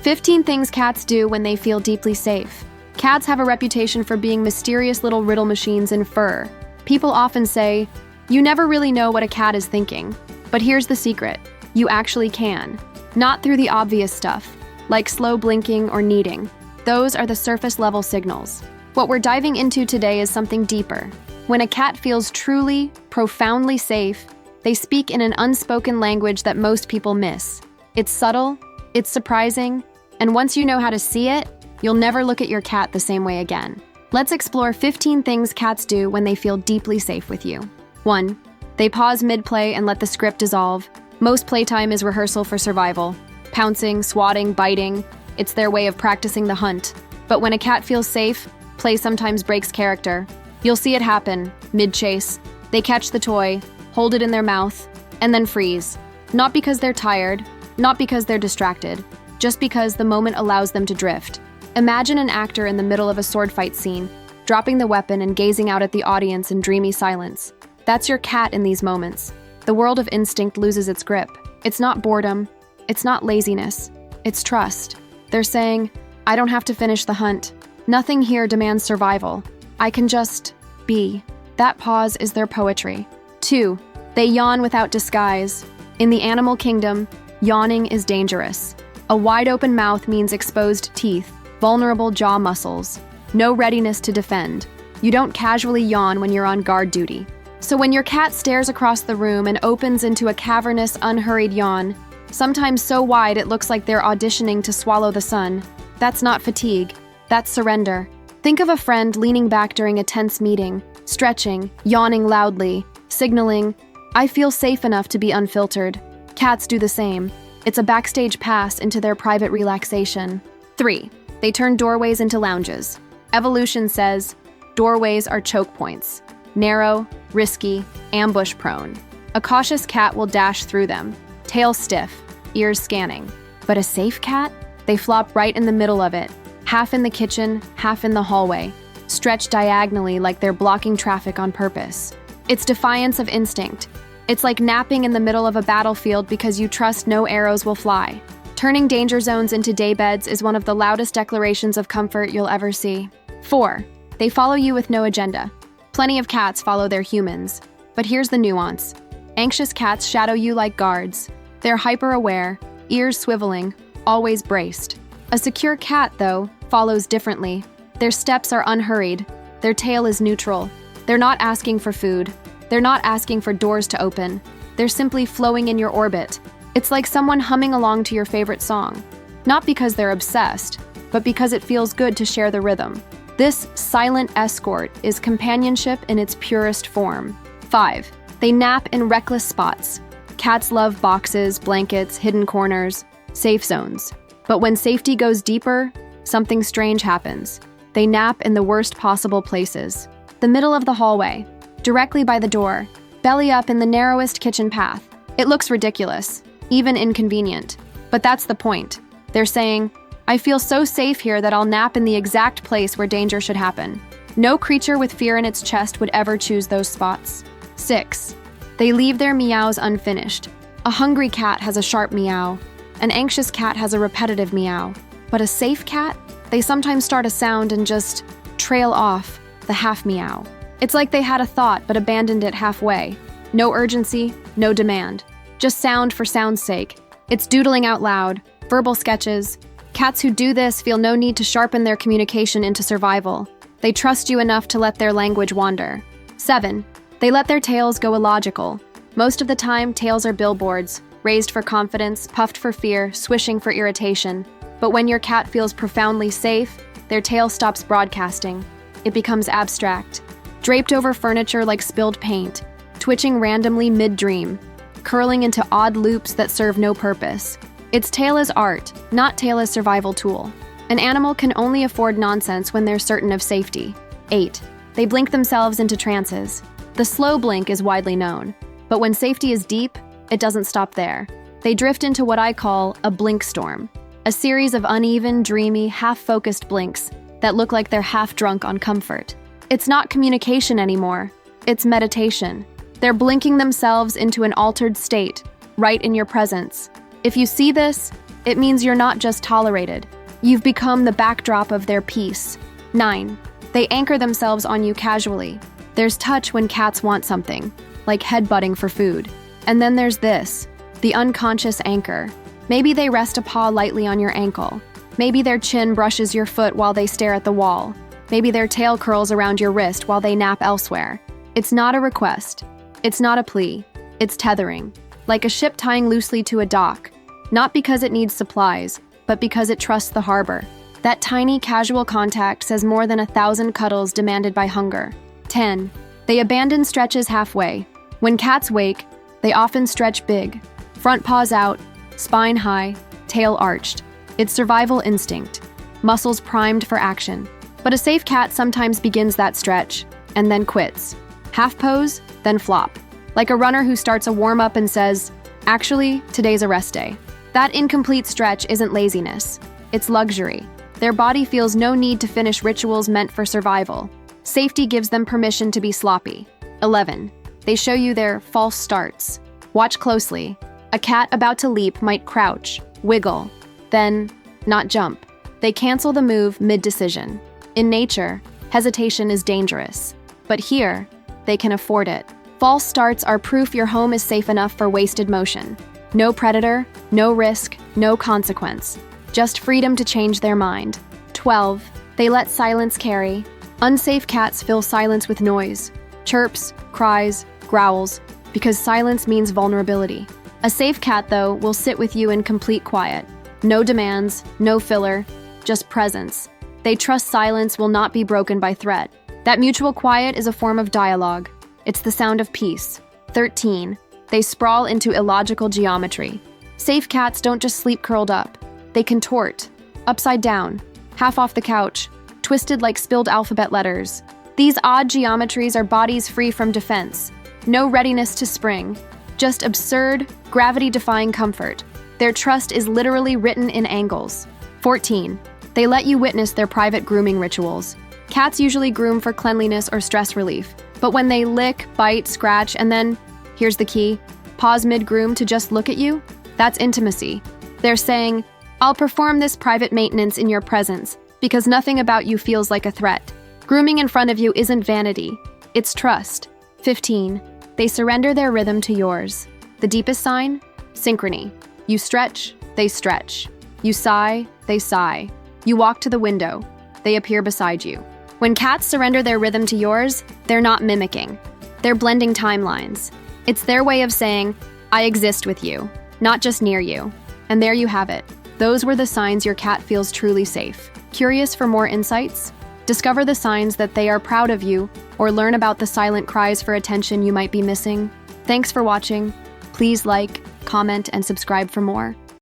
15 things cats do when they feel deeply safe. Cats have a reputation for being mysterious little riddle machines in fur. People often say, "You never really know what a cat is thinking." But here's the secret. You actually can. Not through the obvious stuff, like slow blinking or kneading. Those are the surface-level signals. What we're diving into today is something deeper. When a cat feels truly, profoundly safe, they speak in an unspoken language that most people miss. It's subtle, it's surprising, and once you know how to see it, you'll never look at your cat the same way again. Let's explore 15 things cats do when they feel deeply safe with you. 1. They pause mid-play and let the script dissolve. Most playtime is rehearsal for survival. Pouncing, swatting, biting. It's their way of practicing the hunt. But when a cat feels safe, play sometimes breaks character. You'll see it happen, mid-chase. They catch the toy, hold it in their mouth, and then freeze. Not because they're tired, not because they're distracted, just because the moment allows them to drift. Imagine an actor in the middle of a sword fight scene, dropping the weapon and gazing out at the audience in dreamy silence. That's your cat in these moments. The world of instinct loses its grip. It's not boredom, it's not laziness, it's trust. They're saying, "I don't have to finish the hunt. Nothing here demands survival. I can just be." That pause is their poetry. 2. They yawn without disguise. In the animal kingdom, yawning is dangerous. A wide-open mouth means exposed teeth, vulnerable jaw muscles, no readiness to defend. You don't casually yawn when you're on guard duty. So when your cat stares across the room and opens into a cavernous, unhurried yawn, sometimes so wide it looks like they're auditioning to swallow the sun, that's not fatigue, that's surrender. Think of a friend leaning back during a tense meeting, stretching, yawning loudly, signaling, "I feel safe enough to be unfiltered." Cats do the same. It's a backstage pass into their private relaxation. 3. They turn doorways into lounges. Evolution says, doorways are choke points. Narrow, risky, ambush-prone. A cautious cat will dash through them, tail stiff, ears scanning. But a safe cat? They flop right in the middle of it, half in the kitchen, half in the hallway, stretched diagonally like they're blocking traffic on purpose. It's defiance of instinct. It's like napping in the middle of a battlefield because you trust no arrows will fly. Turning danger zones into daybeds is one of the loudest declarations of comfort you'll ever see. 4. They follow you with no agenda. Plenty of cats follow their humans. But here's the nuance. Anxious cats shadow you like guards. They're hyper-aware, ears swiveling, always braced. A secure cat, though, follows differently. Their steps are unhurried. Their tail is neutral. They're not asking for food. They're not asking for doors to open. They're simply flowing in your orbit. It's like someone humming along to your favorite song. Not because they're obsessed, but because it feels good to share the rhythm. This silent escort is companionship in its purest form. 5. They nap in reckless spots. Cats love boxes, blankets, hidden corners, safe zones. But when safety goes deeper, something strange happens. They nap in the worst possible places. The middle of the hallway, directly by the door, belly up in the narrowest kitchen path. It looks ridiculous, even inconvenient. But that's the point. They're saying, "I feel so safe here that I'll nap in the exact place where danger should happen." No creature with fear in its chest would ever choose those spots. 6. They leave their meows unfinished. A hungry cat has a sharp meow. An anxious cat has a repetitive meow. But a safe cat? They sometimes start a sound and just trail off, the half meow. It's like they had a thought but abandoned it halfway. No urgency, no demand. Just sound for sound's sake. It's doodling out loud, verbal sketches. Cats who do this feel no need to sharpen their communication into survival. They trust you enough to let their language wander. 7. They let their tails go illogical. Most of the time, tails are billboards, raised for confidence, puffed for fear, swishing for irritation. But when your cat feels profoundly safe, their tail stops broadcasting. It becomes abstract. Draped over furniture like spilled paint, twitching randomly mid-dream, curling into odd loops that serve no purpose. Its tail is art, not tail as survival tool. An animal can only afford nonsense when they're certain of safety. 8. They blink themselves into trances. The slow blink is widely known, but when safety is deep, it doesn't stop there. They drift into what I call a blink storm, a series of uneven, dreamy, half-focused blinks that look like they're half-drunk on comfort. It's not communication anymore, it's meditation. They're blinking themselves into an altered state, right in your presence. If you see this, It means you're not just tolerated. You've become the backdrop of their peace. 9. They anchor themselves on you casually. There's touch when cats want something, like headbutting for food. And then there's this, the unconscious anchor. Maybe they rest a paw lightly on your ankle. Maybe their chin brushes your foot while they stare at the wall. Maybe their tail curls around your wrist while they nap elsewhere. It's not a request. It's not a plea. It's tethering, like a ship tying loosely to a dock, not because it needs supplies, but because it trusts the harbor. That tiny, casual contact says more than 1,000 cuddles demanded by hunger. 10. They abandon stretches halfway. When cats wake, they often stretch big, front paws out, spine high, tail arched. It's survival instinct, muscles primed for action. But a safe cat sometimes begins that stretch and then quits. Half pose, then flop. Like a runner who starts a warm-up and says, "Actually, today's a rest day." That incomplete stretch isn't laziness. It's luxury. Their body feels no need to finish rituals meant for survival. Safety gives them permission to be sloppy. 11. They show you their false starts. Watch closely. A cat about to leap might crouch, wiggle, then not jump. They cancel the move mid-decision. In nature, hesitation is dangerous. But here, they can afford it. False starts are proof your home is safe enough for wasted motion. No predator, no risk, no consequence. Just freedom to change their mind. 12. They let silence carry. Unsafe cats fill silence with noise. Chirps, cries, growls, because silence means vulnerability. A safe cat, though, will sit with you in complete quiet. No demands, no filler, just presence. They trust silence will not be broken by threat. That mutual quiet is a form of dialogue. It's the sound of peace. 13. They sprawl into illogical geometry. Safe cats don't just sleep curled up. They contort, upside down, half off the couch, twisted like spilled alphabet letters. These odd geometries are bodies free from defense. No readiness to spring, just absurd, gravity-defying comfort. Their trust is literally written in angles. 14. They let you witness their private grooming rituals. Cats usually groom for cleanliness or stress relief, but when they lick, bite, scratch, and then, here's the key, pause mid-groom to just look at you, that's intimacy. They're saying, "I'll perform this private maintenance in your presence, because nothing about you feels like a threat." Grooming in front of you isn't vanity, it's trust. 15. They surrender their rhythm to yours. The deepest sign? Synchrony. You stretch, they stretch. You sigh, they sigh. You walk to the window, they appear beside you. When cats surrender their rhythm to yours, they're not mimicking. They're blending timelines. It's their way of saying, "I exist with you, not just near you." And there you have it. Those were the signs your cat feels truly safe. Curious for more insights? Discover the signs that they are proud of you, or learn about the silent cries for attention you might be missing. Thanks for watching. Please like, comment, and subscribe for more.